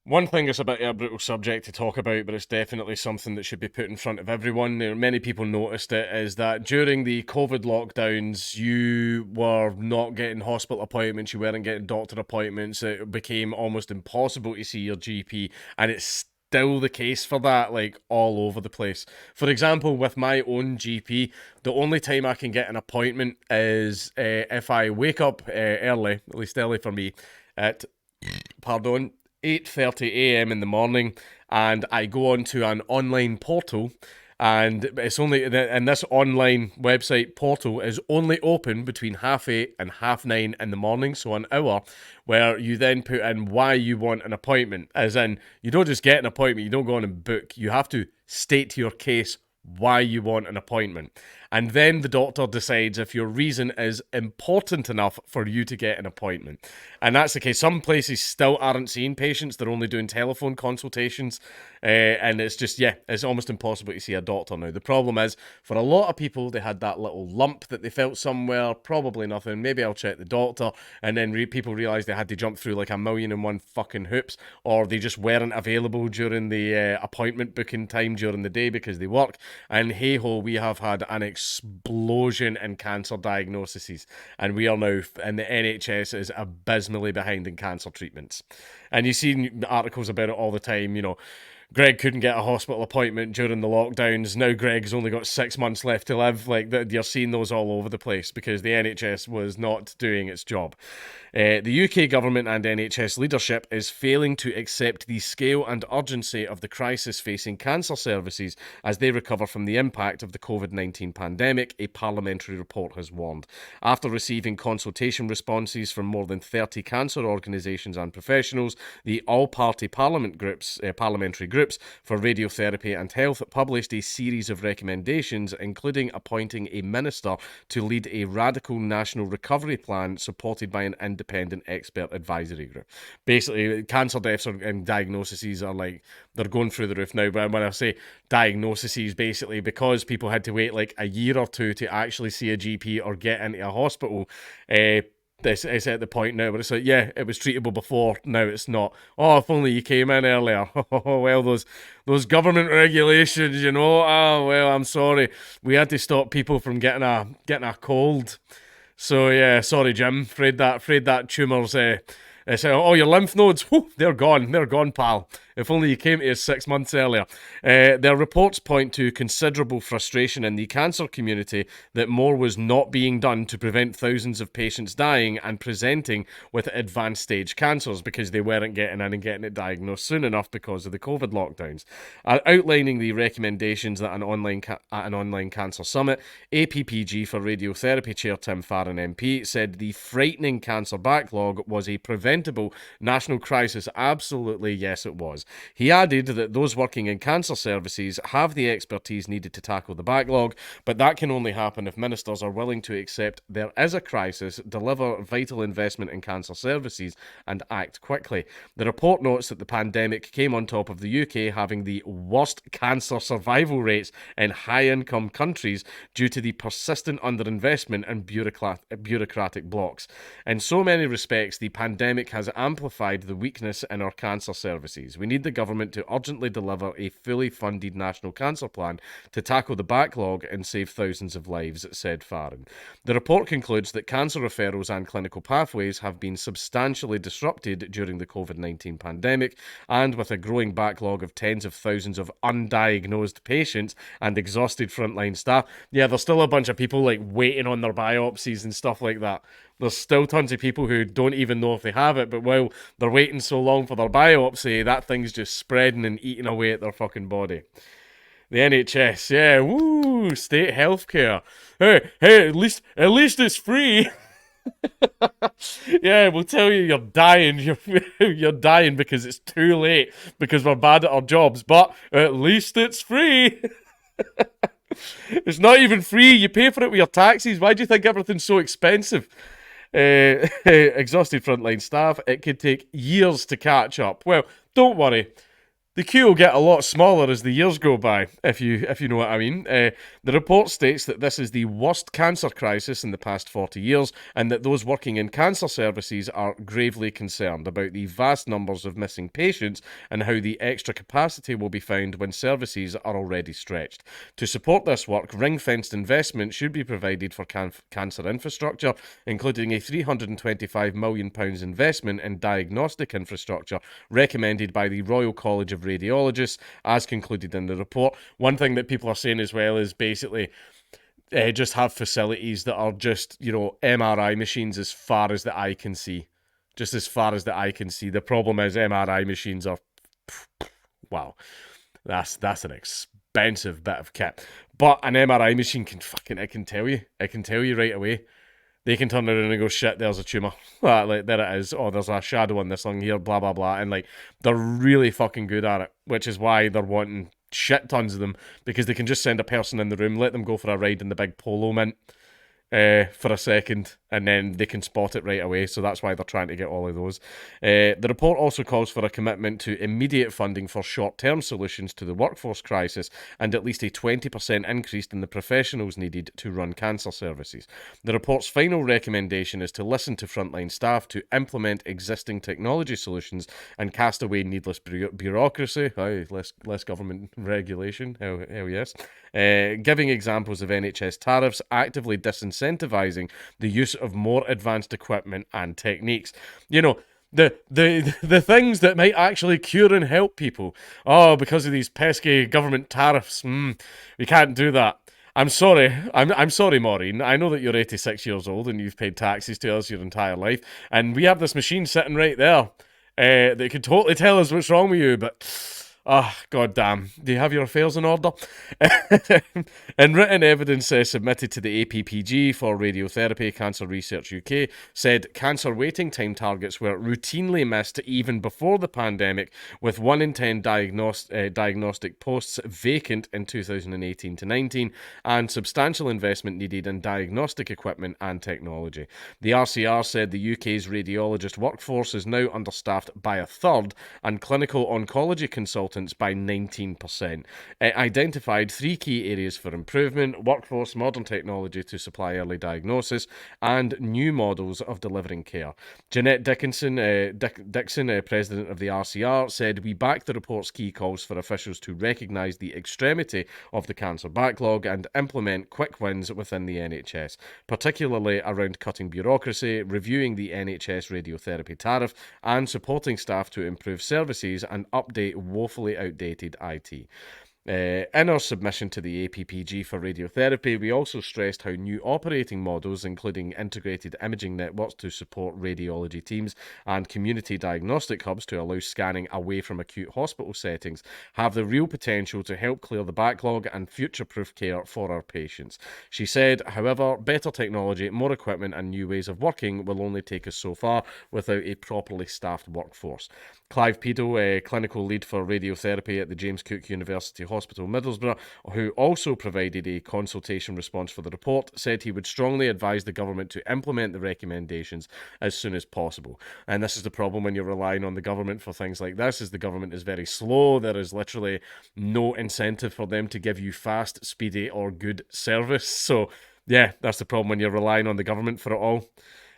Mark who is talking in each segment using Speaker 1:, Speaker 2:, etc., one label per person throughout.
Speaker 1: One thing is a bit of a brutal subject to talk about, but it's definitely something that should be put in front of everyone. Many people noticed it, is that during the COVID lockdowns, you were not getting hospital appointments, you weren't getting doctor appointments. It became almost impossible to see your GP, and it's still the case for that, like all over the place. For example, with my own GP, the only time I can get an appointment is if I wake up early, at least early for me, at pardon, 8:30 a.m. in the morning, and I go onto an online portal, and it's only and this online website portal is only open between 8:30 and 9:30 in the morning, so an hour, where you then put in why you want an appointment. As in, you don't just get an appointment, you don't go on and book, you have to state your case why you want an appointment. And then the doctor decides if your reason is important enough for you to get an appointment. And that's the case. Some places still aren't seeing patients, they're only doing telephone consultations. And it's just, yeah, it's almost impossible to see a doctor now. The problem is, for a lot of people, they had that little lump that they felt somewhere, probably nothing, maybe I'll check the doctor. And then people realised they had to jump through like a million and one fucking hoops, or they just weren't available during the appointment booking time during the day because they work. And hey ho, we have had an explosion in cancer diagnoses, and we are now, and the NHS is abysmally behind in cancer treatments. And you see articles about it all the time, Greg couldn't get a hospital appointment during the lockdowns. Now Greg's only got 6 months left to live. Like, you're seeing those all over the place because the NHS was not doing its job. The UK government and NHS leadership is failing to accept the scale and urgency of the crisis facing cancer services as they recover from the impact of the COVID-19 pandemic, a parliamentary report has warned. After receiving consultation responses from more than 30 cancer organisations and professionals, the all-party parliamentary groups for radiotherapy and health published a series of recommendations, including appointing a minister to lead a radical national recovery plan supported by an independent expert advisory group. Basically, cancer deaths and diagnoses are like, they're going through the roof now. But when I say diagnoses, basically because people had to wait like a year or two to actually see a GP or get into a hospital, it's at the point now where it's like, yeah, it was treatable before, now it's not. Oh, if only you came in earlier. Oh, well, those government regulations, Oh, well, I'm sorry. We had to stop people from getting a cold. So yeah, sorry, Jim. Afraid that tumour's oh, your lymph nodes, whew, they're gone, pal. If only you came to us 6 months earlier. Their reports point to considerable frustration in the cancer community that more was not being done to prevent thousands of patients dying and presenting with advanced stage cancers because they weren't getting in and getting it diagnosed soon enough because of the COVID lockdowns. Outlining the recommendations at an online cancer summit, APPG for Radiotherapy Chair Tim Farron MP said the frightening cancer backlog was a preventable national crisis. Absolutely, yes, it was. He added that those working in cancer services have the expertise needed to tackle the backlog, but that can only happen if ministers are willing to accept there is a crisis, deliver vital investment in cancer services, and act quickly. The report notes that the pandemic came on top of the UK having the worst cancer survival rates in high-income countries due to the persistent underinvestment and bureaucratic blocks. In so many respects, the pandemic has amplified the weakness in our cancer services. We need the government to urgently deliver a fully funded national cancer plan to tackle the backlog and save thousands of lives, said Farron. The report concludes that cancer referrals and clinical pathways have been substantially disrupted during the COVID-19 pandemic, and with a growing backlog of tens of thousands of undiagnosed patients and exhausted frontline staff. Yeah, there's still a bunch of people like waiting on their biopsies and stuff like that. There's still tons of people who don't even know if they have it, but while they're waiting so long for their biopsy, that thing's just spreading and eating away at their fucking body. The NHS, yeah, woo, state healthcare. Hey, at least it's free. Yeah, we'll tell you you're dying. You're dying because it's too late because we're bad at our jobs, but at least it's free. It's not even free. You pay for it with your taxes. Why do you think everything's so expensive? Exhausted frontline staff. It could take years to catch up. Well, don't worry. The queue will get a lot smaller as the years go by, if you know what I mean. The report states that this is the worst cancer crisis in the past 40 years, and that those working in cancer services are gravely concerned about the vast numbers of missing patients and how the extra capacity will be found when services are already stretched. To support this work, ring-fenced investment should be provided for cancer infrastructure, including a £325 million investment in diagnostic infrastructure recommended by the Royal College of Radiologists, as concluded in the report. One thing that people are saying as well is basically just have facilities that are just, MRI machines as far as the eye can see. Just as far as the eye can see. The problem is MRI machines are, wow, that's an expensive bit of kit. But an MRI machine it can tell you right away. They can turn around and go, shit, there's a tumour. Like, there it is. Oh, there's a shadow on this lung here, blah, blah, blah. And, like, they're really fucking good at it, which is why they're wanting shit tons of them, because they can just send a person in the room, let them go for a ride in the big Polo Mint for a second, and then they can spot it right away. So that's why they're trying to get all of those. The report also calls for a commitment to immediate funding for short-term solutions to the workforce crisis, and at least a 20% increase in the professionals needed to run cancer services. The report's final recommendation is to listen to frontline staff to implement existing technology solutions and cast away needless bureaucracy. Less government regulation. Hell yes. Giving examples of NHS tariffs, actively disincentivizing the use of more advanced equipment and techniques. The things that might actually cure and help people. Oh, because of these pesky government tariffs, we can't do that. I'm sorry. I'm sorry, Maureen. I know that you're 86 years old and you've paid taxes to us your entire life, and we have this machine sitting right there that can totally tell us what's wrong with you, but god damn. Do you have your affairs in order? And written evidence submitted to the APPG for Radiotherapy Cancer Research UK said cancer waiting time targets were routinely missed even before the pandemic, with 1 in 10 diagnostic posts vacant in 2018 to 19, and substantial investment needed in diagnostic equipment and technology. The RCR said the UK's radiologist workforce is now understaffed by a third, and clinical oncology consultants by 19%. It identified 3 key areas for improvement: workforce, modern technology to supply early diagnosis, and new models of delivering care. Jeanette Dixon, president of the RCR, said, "We back the report's key calls for officials to recognise the extremity of the cancer backlog and implement quick wins within the NHS, particularly around cutting bureaucracy, reviewing the NHS radiotherapy tariff, and supporting staff to improve services and update woefully outdated IT." In our submission to the APPG for radiotherapy, we also stressed how new operating models, including integrated imaging networks to support radiology teams and community diagnostic hubs to allow scanning away from acute hospital settings, have the real potential to help clear the backlog and future-proof care for our patients. She said, however, better technology, more equipment and new ways of working will only take us so far without a properly staffed workforce. Clive Pedo, clinical lead for radiotherapy at the James Cook University Hospital, Middlesbrough, who also provided a consultation response for the report, said he would strongly advise the government to implement the recommendations as soon as possible. And this is the problem when you're relying on the government for things like this, is the government is very slow. There is literally no incentive for them to give you fast, speedy, or good service. So, yeah, that's the problem when you're relying on the government for it all.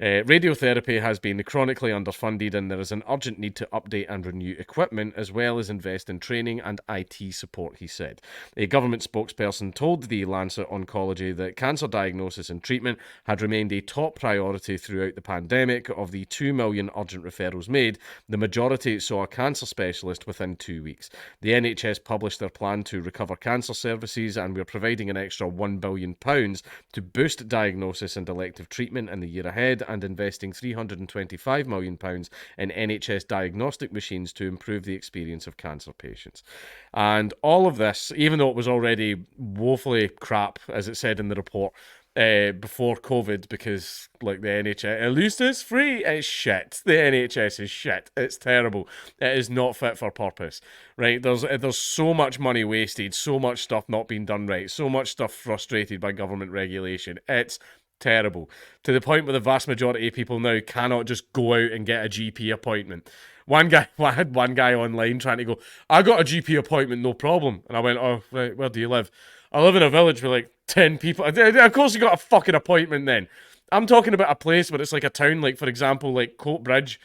Speaker 1: Radiotherapy has been chronically underfunded, and there is an urgent need to update and renew equipment as well as invest in training and IT support, he said. A government spokesperson told the Lancet Oncology that cancer diagnosis and treatment had remained a top priority throughout the pandemic. Of the 2 million urgent referrals made, the majority saw a cancer specialist within 2 weeks. The NHS published their plan to recover cancer services, and we're providing an extra £1 billion to boost diagnosis and elective treatment in the year ahead, and investing £325 million in NHS diagnostic machines to improve the experience of cancer patients. And all of this, even though it was already woefully crap, as it said in the report, before COVID, because like the NHS, at least it's free. It's shit. The NHS is shit. It's terrible. It is not fit for purpose, right? There's so much money wasted, so much stuff not being done right, so much stuff frustrated by government regulation. It's terrible, to the point where the vast majority of people now cannot just go out and get a GP appointment. I had one guy online trying to go, I got a GP appointment, no problem. And I went, oh, right, where do you live? I live in a village with like 10 people. Of course you got a fucking appointment then. I'm talking about a place where it's like a town, like for example, like Coatbridge,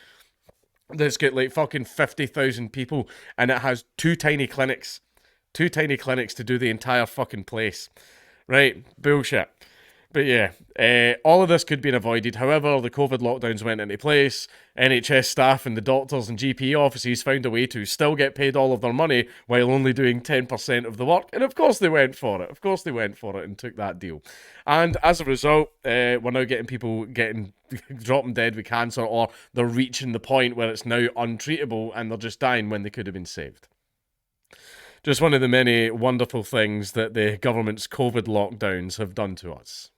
Speaker 1: that's got like fucking 50,000 people, and it has two tiny clinics. Two tiny clinics to do the entire fucking place. Right? Bullshit. But yeah, all of this could have been avoided. However, the COVID lockdowns went into place. NHS staff and the doctors and GP offices found a way to still get paid all of their money while only doing 10% of the work. And of course they went for it. Of course they went for it and took that deal. And as a result, we're now getting people dropping dead with cancer, or they're reaching the point where it's now untreatable and they're just dying when they could have been saved. Just one of the many wonderful things that the government's COVID lockdowns have done to us.